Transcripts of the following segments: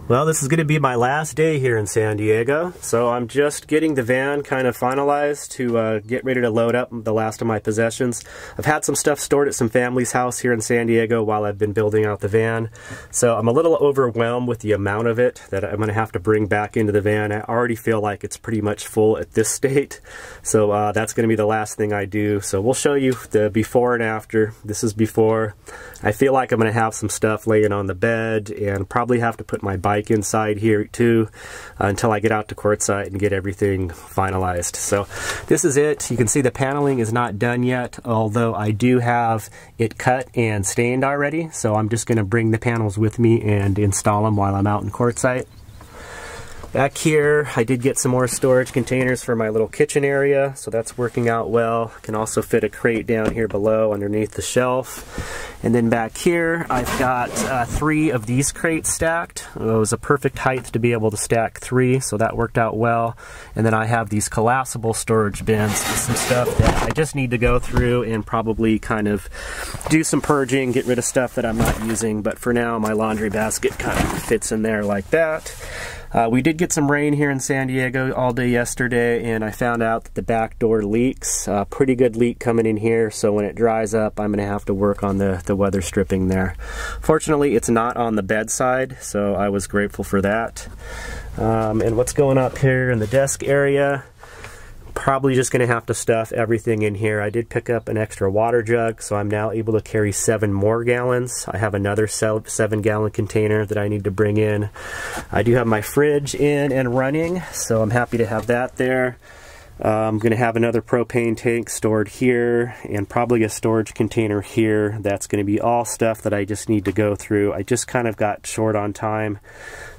Well, this is going to be my last day here in San Diego, so I'm just getting the van kind of finalized to get ready to load up the last of my possessions. I've had some stuff stored at some family's house here in San Diego while I've been building out the van, so I'm a little overwhelmed with the amount of it that I'm going to have to bring back into the van. I already feel like it's pretty much full at this state, so that's going to be the last thing I do. So we'll show you the before and after. This is before. I feel like I'm going to have some stuff laying on the bed and probably have to put my bike inside here too until I get out to Quartzsite and get everything finalized. So this is it. You can see the paneling is not done yet, although I do have it cut and stained already. So I'm just going to bring the panels with me and install them while I'm out in Quartzsite. Back here, I did get some more storage containers for my little kitchen area, so that's working out well. Can also fit a crate down here below underneath the shelf. And then back here, I've got 3 of these crates stacked. It was a perfect height to be able to stack 3, so that worked out well. And then I have these collapsible storage bins with some stuff that I just need to go through and probably kind of do some purging, get rid of stuff that I'm not using. But for now, my laundry basket kind of fits in there like that. We did get some rain here in San Diego all day yesterday, and I found out that the back door leaks. Pretty good leak coming in here, so when it dries up, I'm going to have to work on the weather stripping there. Fortunately, it's not on the bedside, so I was grateful for that. And what's going up here in the desk area? Probably just going to have to stuff everything in here. I did pick up an extra water jug, so I'm now able to carry 7 more gallons. I have another 7-gallon container that I need to bring in. I do have my fridge in and running, so I'm happy to have that there. I'm going to have another propane tank stored here and probably a storage container here. That's going to be all stuff that I just need to go through. I just kind of got short on time.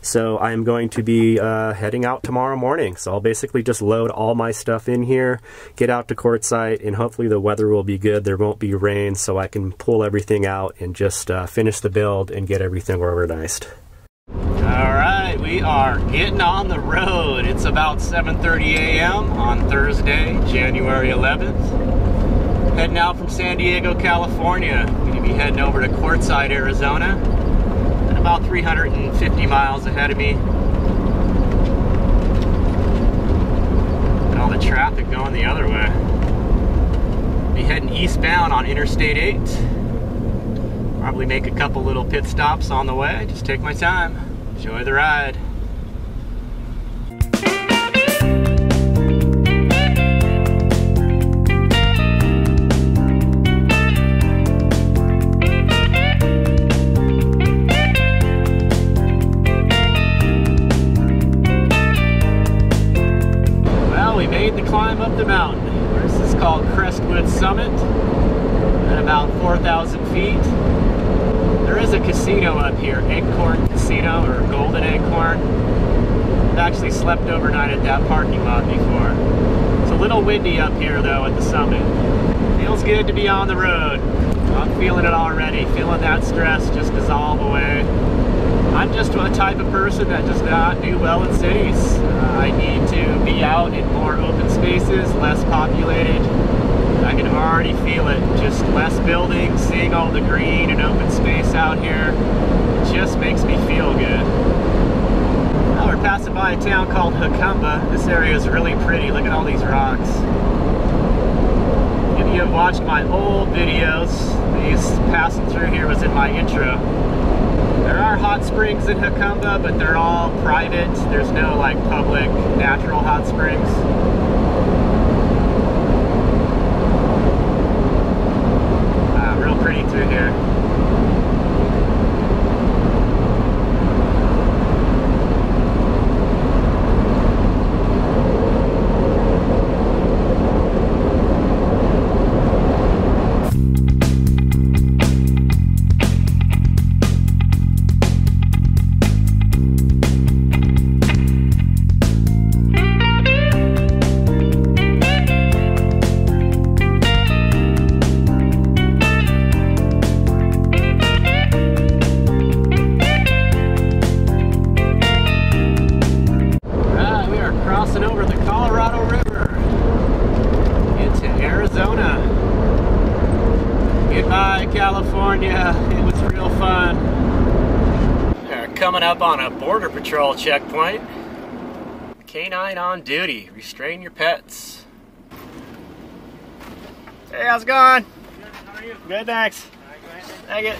So I'm going to be heading out tomorrow morning. So I'll basically just load all my stuff in here, get out to Quartzsite, and hopefully the weather will be good. There won't be rain, so I can pull everything out and just finish the build and get everything organized. Alright, we are getting on the road. It's about 7:30 a.m. on Thursday, January 11th. Heading out from San Diego, California. Going to be heading over to Quartzsite, Arizona. And about 350 miles ahead of me. And all the traffic going the other way. Be heading eastbound on Interstate 8. Probably make a couple little pit stops on the way. Just take my time. Enjoy the ride. Well, we made the climb up the mountain. This is called Crestwood Summit at about 4,000 feet. There is a casino up here, Acorn Casino, or Golden Acorn. I've actually slept overnight at that parking lot before. It's a little windy up here though at the summit. Feels good to be on the road. I'm feeling it already, feeling that stress just dissolve away. I'm just the type of person that does not do well in cities. I need to be out in more open spaces, less populated. I can already feel it, just less buildings, seeing all the green and open space out here, it just makes me feel good. Now we're passing by a town called Jacumba. This area is really pretty, look at all these rocks. If you have watched my old videos, these passing through here was in my intro. There are hot springs in Jacumba, but they're all private. There's no like public natural hot springs. Pretty through here. California. It was real fun. coming up on a border patrol checkpoint. Canine on duty. Restrain your pets. Hey, how's it going? Good, how are you? Good, thanks. Thank it.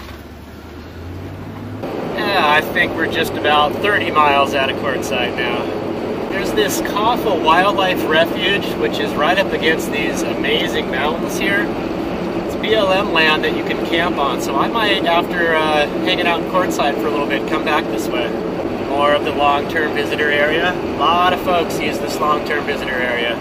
Yeah, I think we're just about 30 miles out of Quartzsite now. There's this Coffle Wildlife Refuge, which is right up against these amazing mountains here. It's BLM land that you can camp on, so I might, after hanging out in Quartzsite for a little bit, come back this way. More of the long-term visitor area. A lot of folks use this long-term visitor area.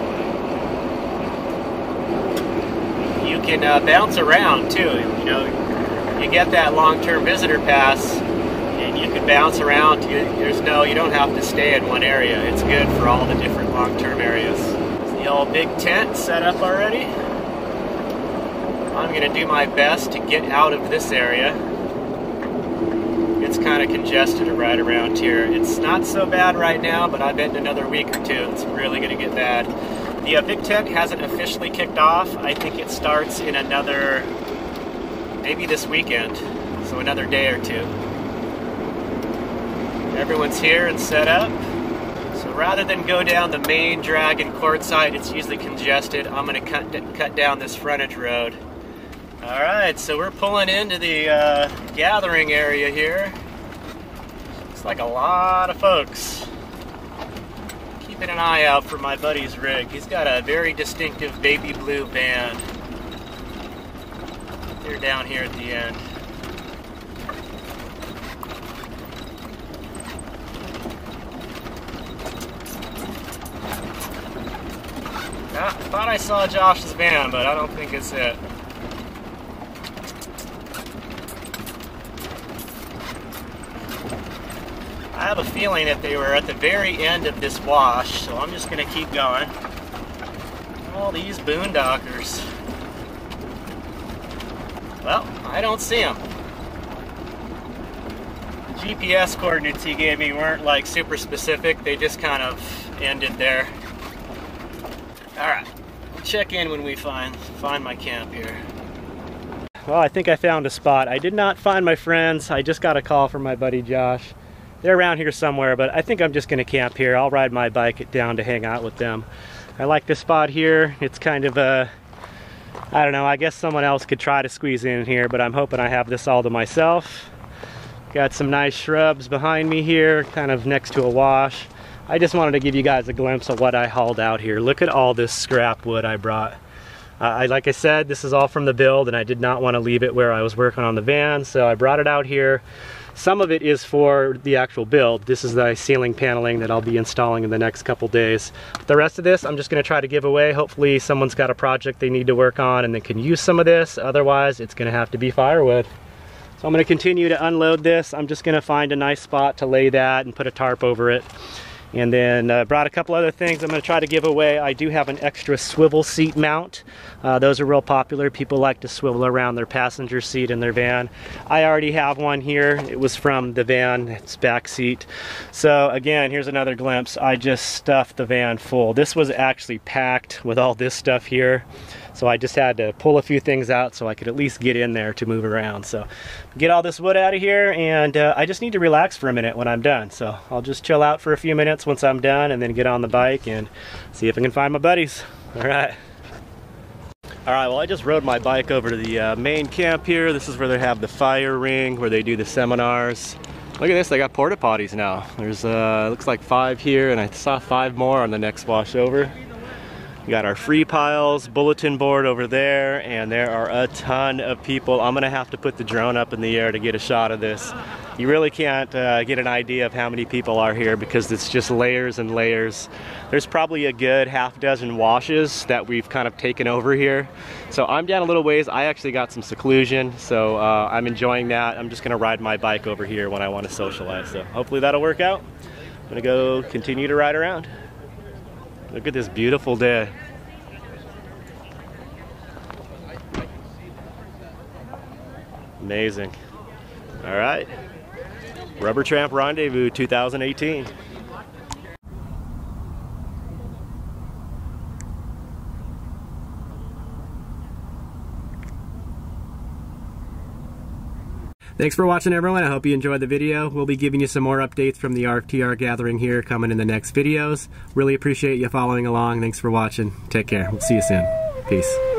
You can bounce around too. You know, you get that long-term visitor pass, and you can bounce around. You don't have to stay in one area. It's good for all the different long-term areas. There's the old big tent set up already. I'm going to do my best to get out of this area. It's kind of congested right around here. It's not so bad right now, but I bet in another week or two it's really going to get bad. The big tent hasn't officially kicked off. I think it starts in maybe this weekend, so another day or two. Everyone's here and set up. So rather than go down the main drag in Quartzsite, it's usually congested. I'm going to cut down this frontage road. All right, so we're pulling into the gathering area here. Looks like a lot of folks. Keeping an eye out for my buddy's rig. He's got a very distinctive baby blue van. They're down here at the end. I thought I saw Josh's van, but I don't think it's it. I have a feeling that they were at the very end of this wash, so I'm just going to keep going. All these boondockers. Well, I don't see them. The GPS coordinates he gave me weren't like super specific, they just kind of ended there. Alright, we'll check in when we find my camp here. Well, I think I found a spot. I did not find my friends. I just got a call from my buddy Josh. They're around here somewhere, but I think I'm just going to camp here. I'll ride my bike down to hang out with them. I like this spot here. It's kind of a, I don't know, I guess someone else could try to squeeze in here, but I'm hoping I have this all to myself. Got some nice shrubs behind me here, kind of next to a wash. I just wanted to give you guys a glimpse of what I hauled out here. Look at all this scrap wood I brought. Like I said, this is all from the build, and I did not want to leave it where I was working on the van, so I brought it out here. Some of it is for the actual build. This is the ceiling paneling that I'll be installing in the next couple days. The rest of this I'm just going to try to give away. Hopefully someone's got a project they need to work on and they can use some of this. Otherwise it's going to have to be firewood. So I'm going to continue to unload this. I'm just going to find a nice spot to lay that and put a tarp over it. And then brought a couple other things I'm going to try to give away. I do have an extra swivel seat mount. Those are real popular. People like to swivel around their passenger seat in their van. I already have one here. It was from the van, its back seat. So again, here's another glimpse. I just stuffed the van full. This was actually packed with all this stuff here. So I just had to pull a few things out so I could at least get in there to move around. So get all this wood out of here, and I just need to relax for a minute when I'm done. So I'll just chill out for a few minutes once I'm done and then get on the bike and see if I can find my buddies. All right, well, I just rode my bike over to the main camp here. This is where they have the fire ring, where they do the seminars. Look at this, they got porta potties now. There's looks like 5 here, and I saw 5 more on the next wash over. We got our free piles, bulletin board over there, and there are a ton of people. I'm gonna have to put the drone up in the air to get a shot of this. You really can't get an idea of how many people are here because it's just layers and layers. There's probably a good half-dozen washes that we've kind of taken over here. So I'm down a little ways. I actually got some seclusion, so I'm enjoying that. I'm just gonna ride my bike over here when I want to socialize. So hopefully that'll work out. I'm gonna go continue to ride around. Look at this beautiful day. Amazing. All right. Rubber Tramp Rendezvous 2018. Thanks for watching, everyone. I hope you enjoyed the video. We'll be giving you some more updates from the RTR gathering here coming in the next videos. Really appreciate you following along. Thanks for watching. Take care. We'll see you soon. Peace.